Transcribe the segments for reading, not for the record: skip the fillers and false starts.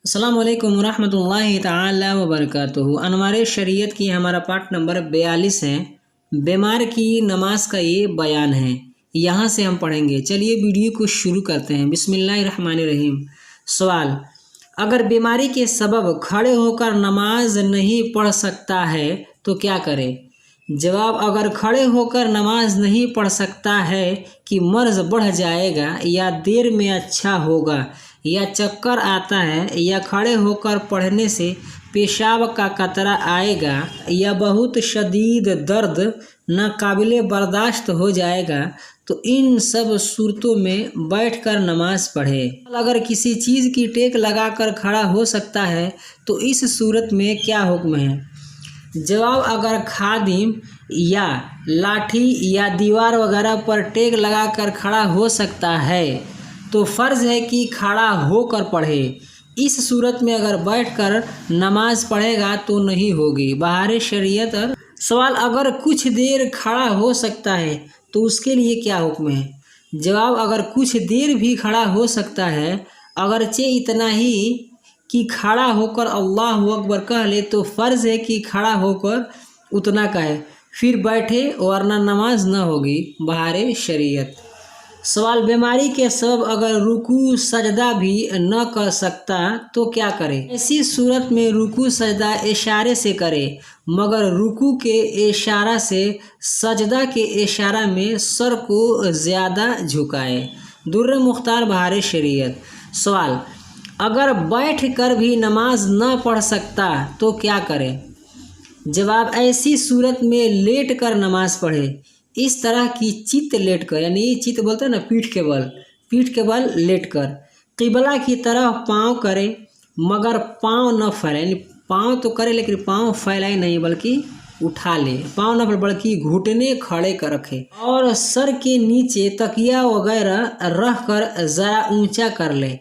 अस्सलाम वालेकुम वरहमतुल्लाहि ताला वबरकातुहू। अनवार शरीयत की हमारा पाठ नंबर 42 है। बीमार की नमाज का ये बयान है, यहाँ से हम पढ़ेंगे। चलिए वीडियो को शुरू करते हैं। बिस्मिल्लाहिर्रहमानिर्रहीम। सवाल: अगर बीमारी के सबब खड़े होकर नमाज नहीं पढ़ सकता है तो क्या करे? जवाब: अगर खड़े होकर नमाज नहीं पढ़ सकता है कि मर्ज बढ़ जाएगा या देर में अच्छा होगा या चक्कर आता है या खड़े होकर पढ़ने से पेशाब का कतरा आएगा या बहुत शदीद दर्द नाकाबिले बर्दाश्त हो जाएगा तो इन सब सूरतों में बैठकर नमाज पढ़े। अगर किसी चीज़ की टेक लगाकर खड़ा हो सकता है तो इस सूरत में क्या हुक्म है? जवाब: अगर खादिम या लाठी या दीवार वगैरह पर टेक लगाकर खड़ा हो सकता है तो फ़र्ज़ है कि खड़ा होकर पढ़े। इस सूरत में अगर बैठकर नमाज पढ़ेगा तो नहीं होगी। बहार शरीयत। सवाल: अगर कुछ देर खड़ा हो सकता है तो उसके लिए क्या हुक्म है? जवाब: अगर कुछ देर भी खड़ा हो सकता है, अगरचे इतना ही कि खड़ा होकर अल्लाहु अकबर कह ले तो फ़र्ज़ है कि खड़ा होकर उतना कहे, फिर बैठे, वरना नमाज न होगी। बहार शरीयत। सवाल: बीमारी के सबब अगर रुकू सजदा भी न कर सकता तो क्या करे? ऐसी सूरत में रुकू सजदा इशारे से करे, मगर रुकू के इशारा से सजदा के इशारा में सर को ज़्यादा झुकाए। दुर्र मुख्तार। बहार शरीयत। सवाल: अगर बैठ कर भी नमाज न पढ़ सकता तो क्या करे? जवाब: ऐसी सूरत में लेट कर नमाज पढ़े। इस तरह की चित लेट कर, यानी चित बोलते हैं ना, पीठ के बल लेट कर क़िबला की तरफ पाँव करे, मगर पाँव न फैलाए, यानी पाँव तो करे लेकिन पाँव फैलाए नहीं बल्कि उठा ले। पाँव न फैलाए बल्कि घुटने खड़े कर रखे और सर के नीचे तकिया वगैरह रख कर ज़रा ऊंचा कर ले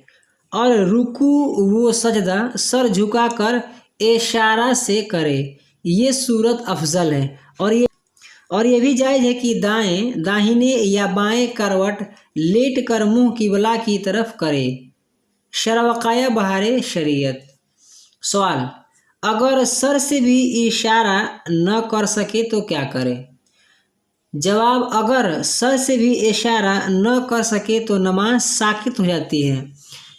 और रुकू वो सजदा सर झुका कर इशारा से करे। ये सूरत अफजल है। और ये भी जायज़ है कि दाहिने या बाएं करवट लेट कर मुंह क़िबला की तरफ करे। शरवकाया। बहार शरीयत। सवाल: अगर सर से भी इशारा न कर सके तो क्या करे? जवाब: अगर सर से भी इशारा न कर सके तो नमाज साकित हो जाती है।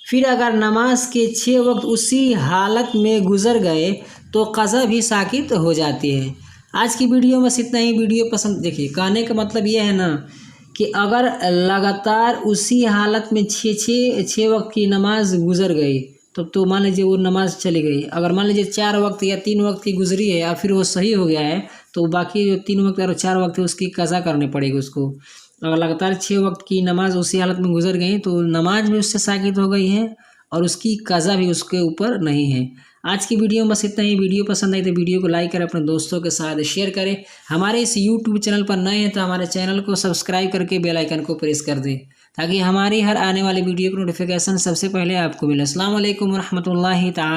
फिर अगर नमाज के 6 वक्त उसी हालत में गुजर गए तो क़ज़ा भी साकित हो जाती है। आज की वीडियो में बस इतना ही। वीडियो पसंद, देखिए कहने का मतलब ये है ना कि अगर लगातार उसी हालत में छः वक्त की नमाज गुजर गई तो मान लीजिए वो नमाज चली गई। अगर मान लीजिए 4 वक्त या 3 वक्त की गुजरी है या फिर वो सही हो गया है तो बाकी जो 3 वक्त और 4 वक्त है उसकी क़ज़ा करनी पड़ेगी उसको। अगर लगातार 6 वक्त की नमाज उसी हालत में गुजर गई तो नमाज भी उससे साकित हो गई है और उसकी क़ज़ा भी उसके ऊपर नहीं है। आज की वीडियो में बस इतना ही। वीडियो पसंद आई तो वीडियो को लाइक करें, अपने दोस्तों के साथ शेयर करें। हमारे इस यूट्यूब चैनल पर नए हैं तो हमारे चैनल को सब्सक्राइब करके बेल आइकन को प्रेस कर दें ताकि हमारी हर आने वाली वीडियो की नोटिफिकेशन सबसे पहले आपको मिले। अस्सलाम वालेकुम रहमतुल्लाहि ताला।